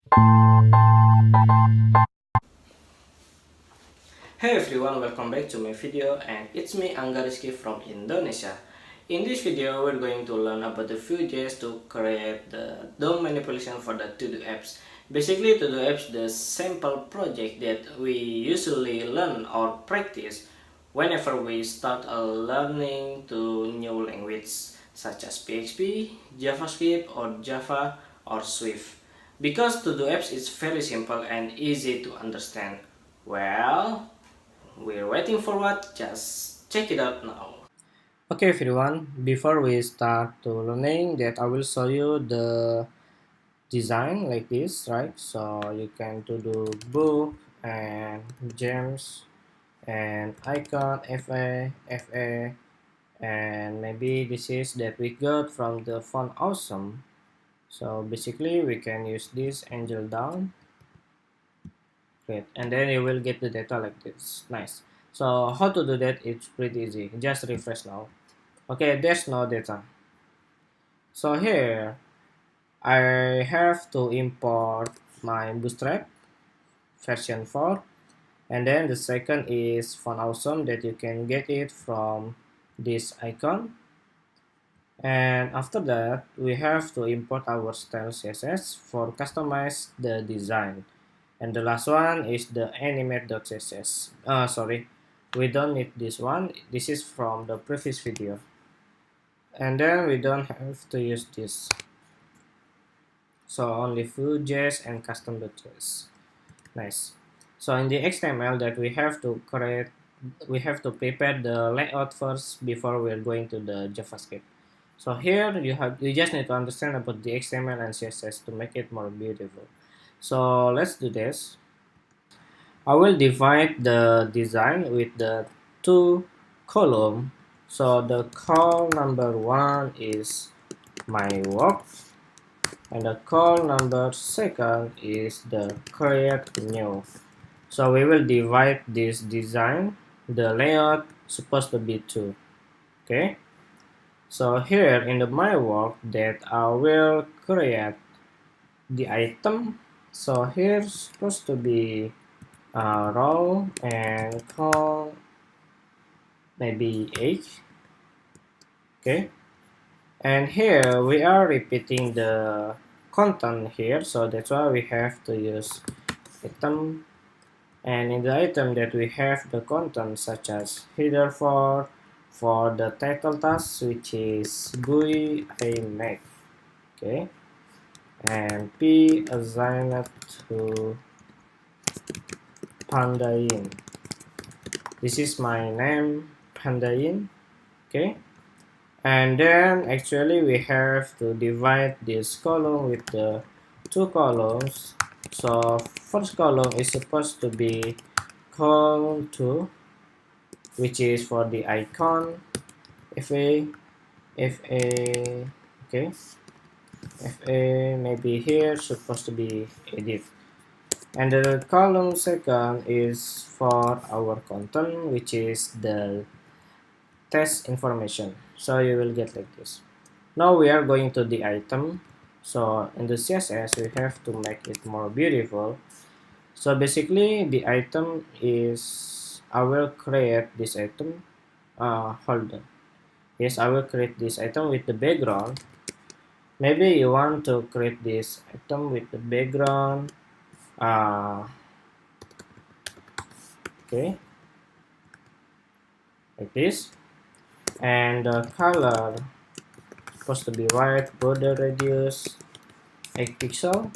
Hey everyone, welcome back to my video, and it's me Angga from Indonesia. In this video, we're going to learn about the Vue JS to create the DOM manipulation for the Todo Apps. Basically, Todo Apps the sample project that we usually learn or practice whenever we start learning to new language such as PHP, JavaScript or Java or Swift. Because Todo Apps is very simple and easy to understand. Well, we're waiting for what? Just check it out now. Okay everyone, before we start to learning that I will show you the design like this, right? So you can to do book and gems and icon FA and maybe this is that we got from the font awesome. So basically we can use this angel down, great, and then you will get the data like this. Nice. So how to do that? It's pretty easy, just refresh now. Okay, there's no data. So here I have to import my Bootstrap version 4, and then the second is font awesome that you can get it from this icon. And after that we have to import our style CSS for customize the design. And the last one is the animate.css. Sorry, we don't need this one. This is from the previous video. And then we don't have to use this. So only Vue.js and custom.js. Nice. So in the XML that we have to create, we have to prepare the layout first before we're going to the JavaScript. So here you just need to understand about the XML and CSS to make it more beautiful. So let's do this. I will divide the design with the two column. So the call number 1 is my work, and the call number second is the create new. So we will divide this design. The layout supposed to be 2. Okay. So here in the my work that I will create the item. So here supposed to be row and call maybe 8. Okay. And here we are repeating the content here, so that's why we have to use item. And in the item that we have the content such as header for the title task, which is GUI I make. Okay. And p assigned to pandain. This is my name, pandain. Okay. And then actually we have to divide this column with the two columns. So first column is supposed to be call to, which is for the icon fa okay, fa maybe here supposed to be edit, and the column second is for our content, which is the test information. So you will get like this. Now we are going to the item. So in the CSS we have to make it more beautiful. So basically the item is, I will create this item. Hold on. Yes, I will create this item with the background. Maybe you want to create this item with the background. Okay, like this. And the color supposed to be white, border radius 8 pixel,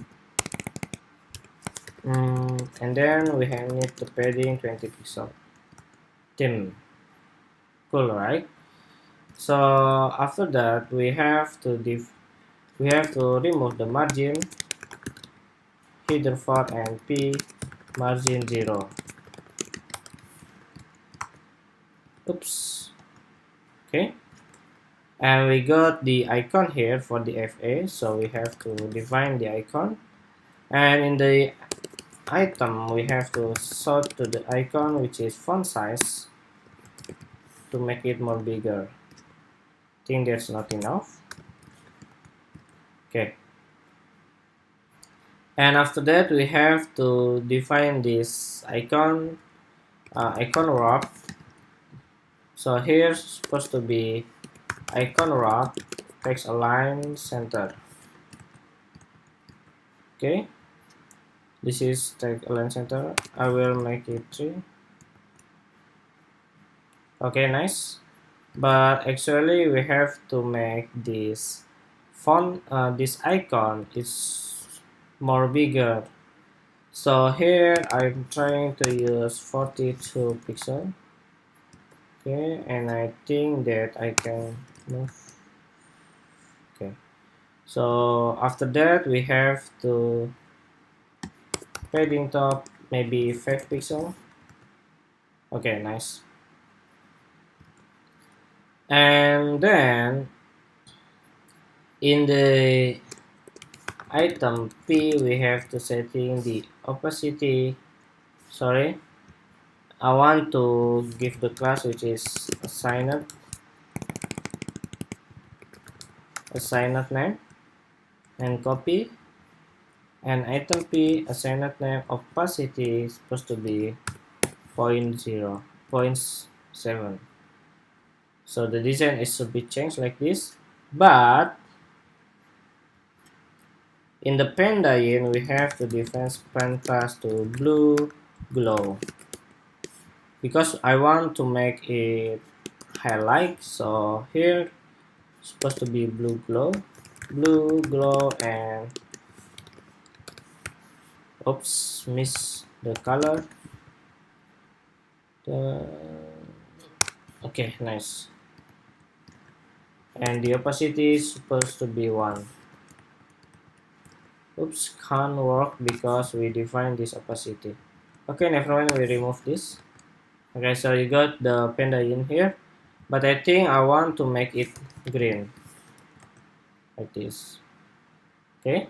and then we need the padding 20 pixel. Theme, cool, right? So after that we have to remove the margin, header 4 and p margin 0. Oops. Okay. And we got the icon here for the FA, so we have to define the icon. And in the item, we have to sort to the icon, which is font size, to make it more bigger. I think that's not enough. Okay. And after that, we have to define this icon wrap. So here's supposed to be icon wrap text align center. Okay, this is text align center. I will make it 3. Okay, nice. But actually we have to make this font, this icon is more bigger. So here I'm trying to use 42 pixel. Okay, and I think that I can move. Okay, so after that we have to padding top maybe 5 pixel. Okay, nice. And then in the item P we have to setting the opacity. Sorry, I want to give the class which is assigned name and copy, and item P assigned name opacity is supposed to be 0.0 0.7. So the design is to be changed like this, but in the Pendain we have to define span class to blue glow because I want to make it highlight. So here it's supposed to be blue glow, and oops, miss the color. Okay, nice. And the opacity is supposed to be 1. Oops, can't work because we define this opacity. Okay, never mind, we remove this. Okay, so you got the panda in here, but I think I want to make it green like this. Okay,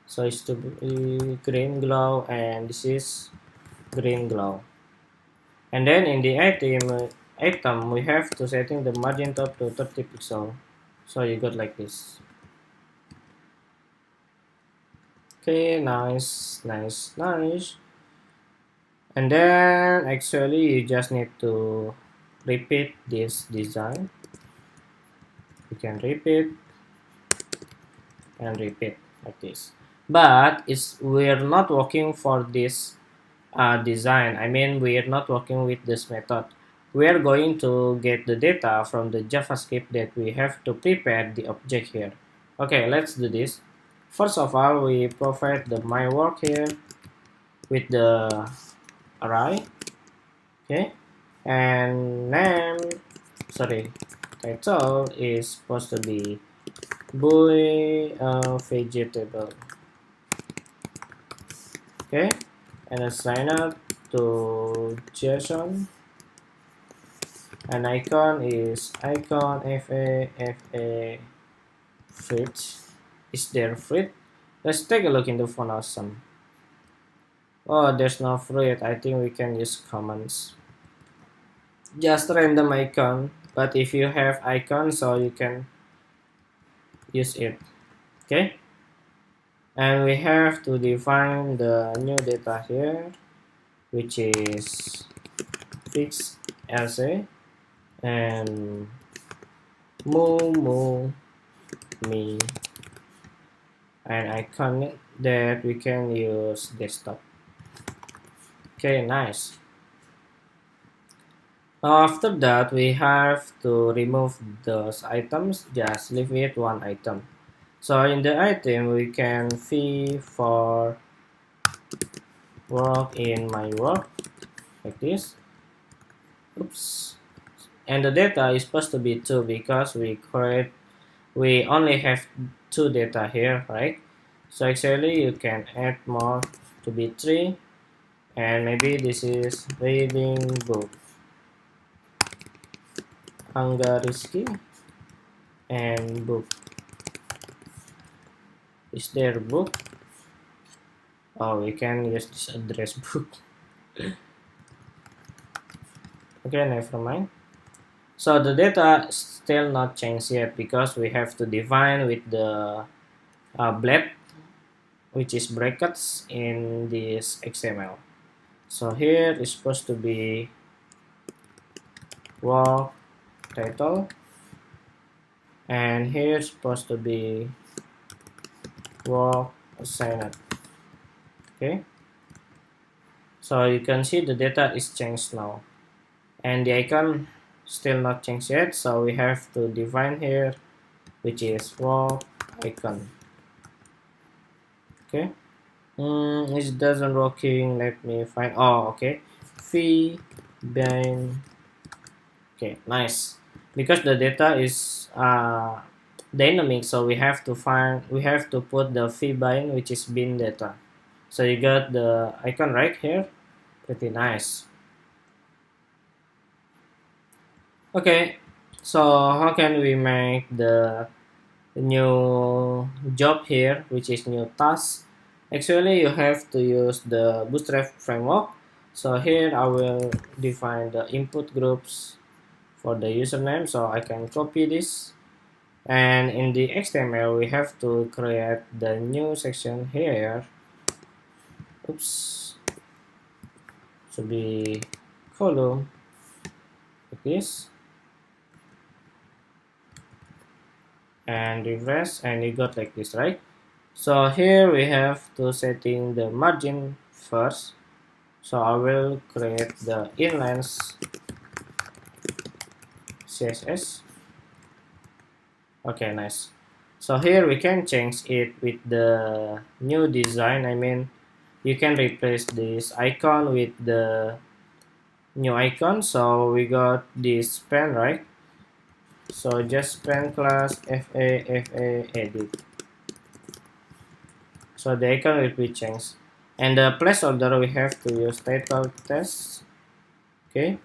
so it's to be green glow, and this is green glow. And then in the item we have to setting the margin top to 30 pixel. So you got like this. Okay, nice. And then actually you just need to repeat this design. You can repeat and repeat like this, but we're not working for this design. I mean, we're not working with this method. We're going to get the data from the JavaScript that we have to prepare the object here. Okay, let's do this. First of all, we provide the my work here with the array. Okay, and name, sorry, title is supposed to be boy vegetable. Okay, and assign it to JSON. An icon is icon fa fruit. Is there fruit? Let's take a look in the font awesome. Oh, there's no fruit. I think we can use commands. Just random icon, but if you have icon, so you can use it. Okay, and we have to define the new data here, which is fix sa and moo me, and icon that we can use desktop. Okay, nice. After that, we have to remove those items. Just leave it one item. So in the item, we can fee for work in my work like this. Oops. And the data is supposed to be 2 because we only have 2 data here, right? So actually you can add more to be 3, and maybe this is reading book Angga and book. Is there book? Oh, we can use this address book. Okay, never mind. So the data still not changed yet because we have to define with the blade which is brackets in this XML. So here is supposed to be walk title, and here is supposed to be walk assigned. Okay, so you can see the data is changed now, and the icon still not changed yet, so we have to define here, which is walk icon. Okay, it doesn't working. Let me find. Oh, okay, fee bind. Okay, nice. Because the data is dynamic, so we have to put the fee bind, which is bin data. So you got the icon right here. Pretty nice. Okay, so how can we make the new job here, which is new task? Actually, you have to use the Bootstrap framework. So here I will define the input groups for the username, so I can copy this, and in the HTML we have to create the new section here. Oops, should be column like this, and refresh, and you got like this, right? So here we have to setting the margin first, so I will create the inline CSS. Okay, nice. So here we can change it with the new design. I mean, you can replace this icon with the new icon. So we got this pen, right? So just pen class fa edit. So the icon will be changed, and the placeholder we have to use title test. Okay,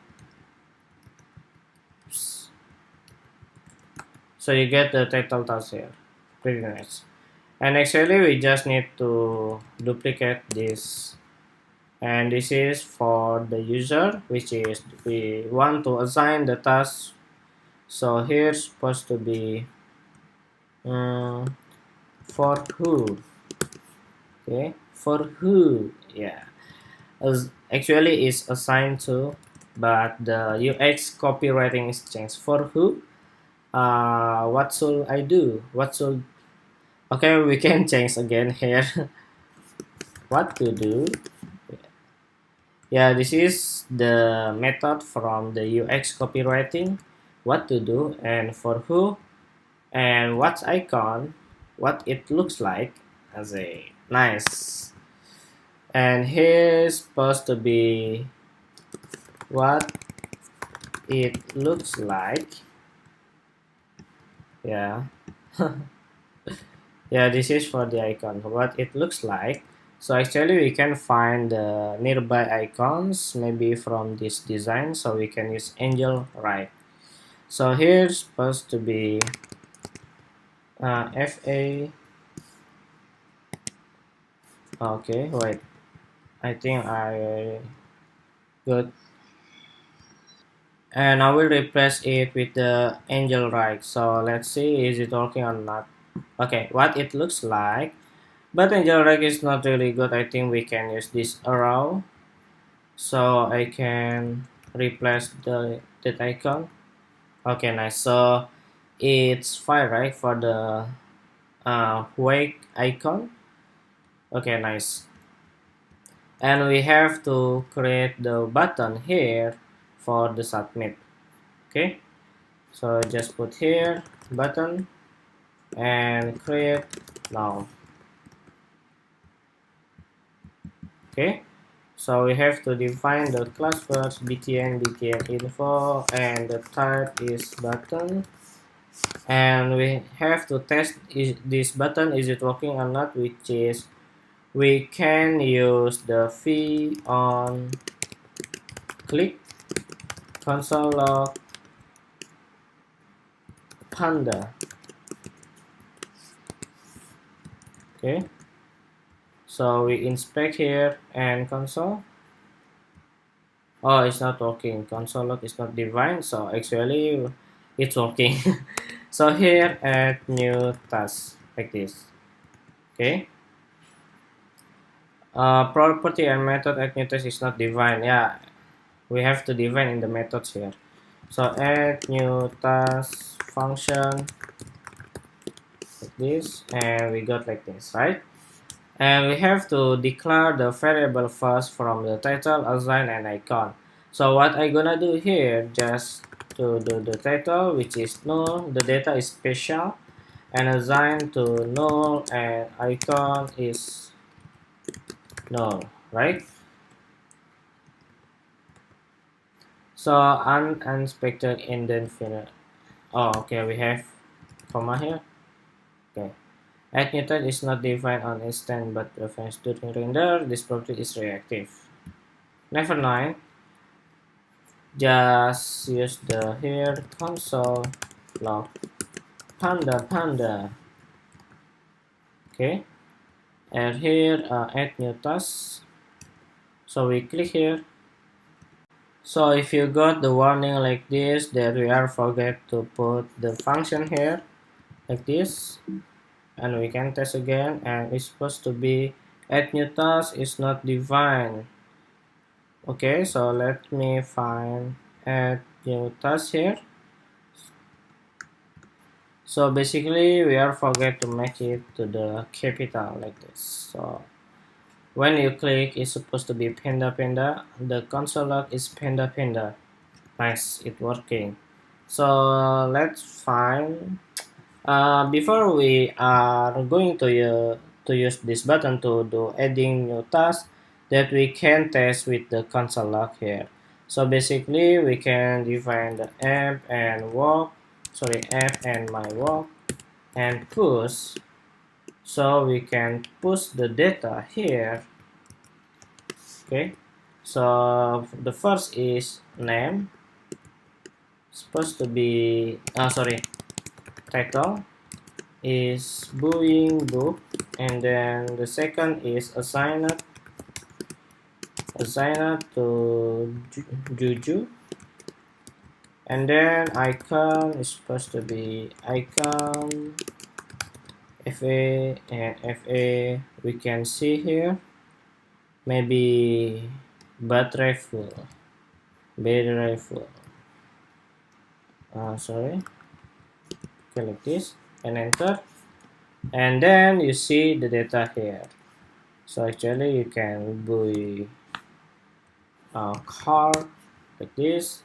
so you get the title test here. Pretty nice. And actually we just need to duplicate this, and this is for the user, which is we want to assign the task. So here's supposed to be for who. Okay, for who, yeah, as actually is assigned to, but the UX copywriting is changed. For who, what should I do, what should, okay, we can change again here. What to do. Yeah, this is the method from the UX copywriting. What to do, and for who, and what icon, what it looks like as a nice. And here's supposed to be what it looks like. Yeah. Yeah, this is for the icon, what it looks like. So actually we can find the nearby icons maybe from this design, so we can use angel right. So here's supposed to be fa. Okay, wait, I think I good, and I will replace it with the angel right. So let's see, is it working or not. Okay, what it looks like, but angel right is not really good. I think we can use this arrow, so I can replace the that icon. Okay, nice. So it's fine, right, for the wake icon. Okay, nice. And we have to create the button here for the submit. Okay, so just put here button and create now. Okay, so we have to define the class first, btn info, and the type is button, and we have to test is this button, is it working or not, which is we can use the fee on click console log panda. Okay, so we inspect here and console. Oh, it's not working, console log is not defined, so actually it's working. So here add new task like this. Okay, Property and method add new task is not defined. Yeah, we have to define in the methods here. So add new task function like this, and we got like this, right? And we have to declare the variable first from the title, assign, and icon. So what I gonna do here, just to do the title, which is null, the data is special, and assign to null, and icon is null, right? So uninspected indefinite. Oh, okay, we have comma here. Okay. Add new type is not defined on instant but reference during render. This property is reactive. Never mind. Just use the here console log panda. Okay. And here add new task. So we click here. So if you got the warning like this, that we are forget to put the function here like this, and we can test again, and it's supposed to be add new task is not defined. Okay, so let me find add new task here. So basically we are forget to make it to the capital like this. So when you click, it's supposed to be panda. The console log is panda. Nice, it working. So let's find. Before we are going to use this button to do adding new task, that we can test with the console log here. So basically we can define the app and my walk and push. So we can push the data here. Okay. So the first is name, supposed to be title is Boeing book, and then the second is assigned to Juju, and then icon is supposed to be icon FA, and FA we can see here maybe battery full. Sorry, okay, like this, and enter, and then you see the data here. So actually you can buy a car like this,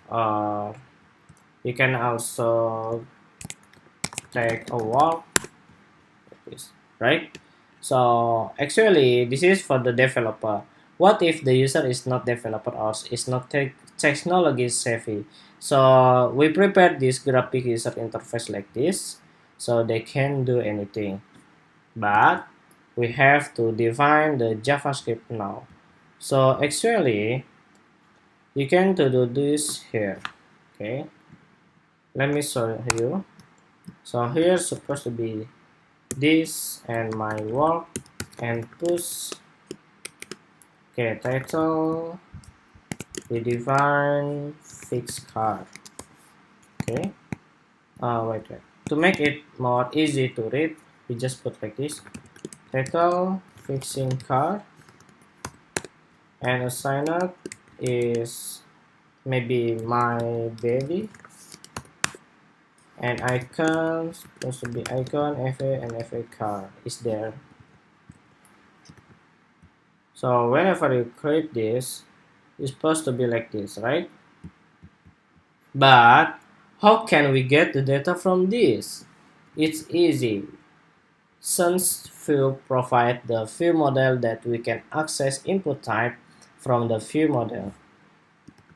or you can also take a walk like this, right? So actually this is for the developer. What if the user is not developer or is not technology savvy? So we prepared this graphic user interface like this, so they can do anything, but we have to define the JavaScript now. So actually you can do this here. Okay, let me show you. So here supposed to be this and my work and push. Okay, title we define fixed car. Okay, wait, to make it more easy to read, we just put like this: title fixing car, and assigned is maybe my baby, and icon supposed to be icon FA, and FA car is there. So whenever you create this, it's supposed to be like this, right? But how can we get the data from this? It's easy. Since Vue provide the Vue model that we can access input type from the Vue model.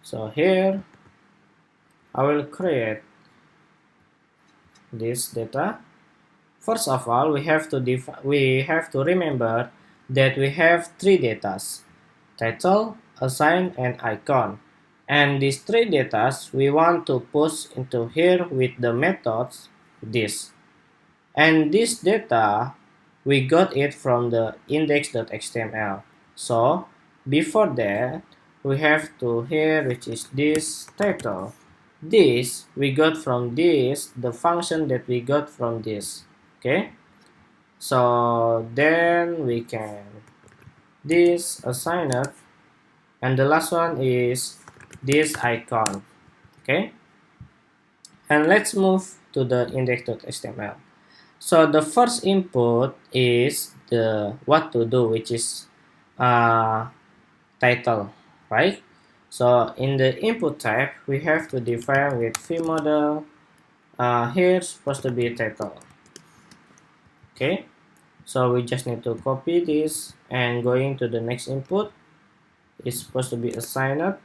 So here I will create this data. First of all, we have to remember that we have three datas: title, assign, and icon. And these three datas we want to push into here with the methods this. And this data we got it from the index.html. So before that we have to here, which is this title. This we got from this, the function that we got from this. Okay, so then we can this assigner, and the last one is this icon. Okay, and let's move to the index.html. So the first input is the what to do, which is title, right? So in the input type, we have to define with view model. Here supposed to be title. Okay, so we just need to copy this and going to the next input is supposed to be assigner,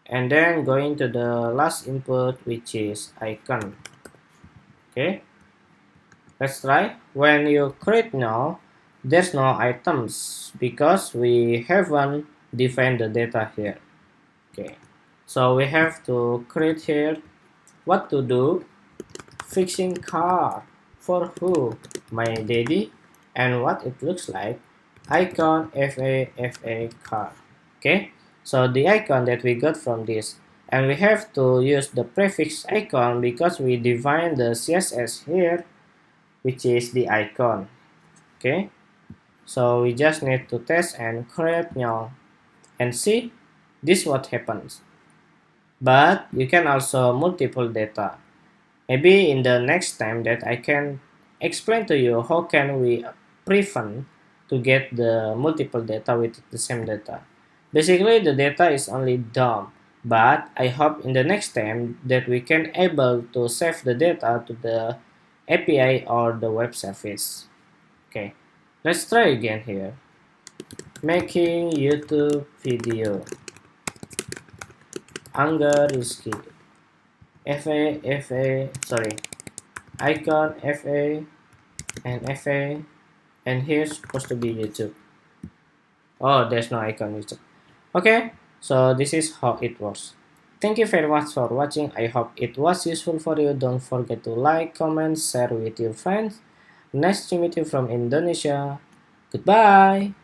and then going to the last input, which is icon. Okay, let's try. When you create now, there's no items because we haven't defined the data here. Okay, so we have to create here what to do, fixing car, for who, my daddy, and what it looks like, icon fa car. Okay, so the icon that we got from this, and we have to use the prefix icon because we define the css here, which is the icon. Okay, so we just need to test and create now and see this what happens. But you can also multiple data. Maybe in the next time that I can explain to you how can we prevent to get the multiple data with the same data. Basically the data is only dumb, but I hope in the next time that we can able to save the data to the API or the web service. Okay, let's try again here. Making YouTube video. Angga Rizky. Sorry, icon FA and FA, and here's supposed to be YouTube. Oh, there's no icon YouTube. Okay, so this is how it works. Thank you very much for watching. I hope it was useful for you. Don't forget to like, comment, share with your friends. Nice to meet you from Indonesia. Goodbye.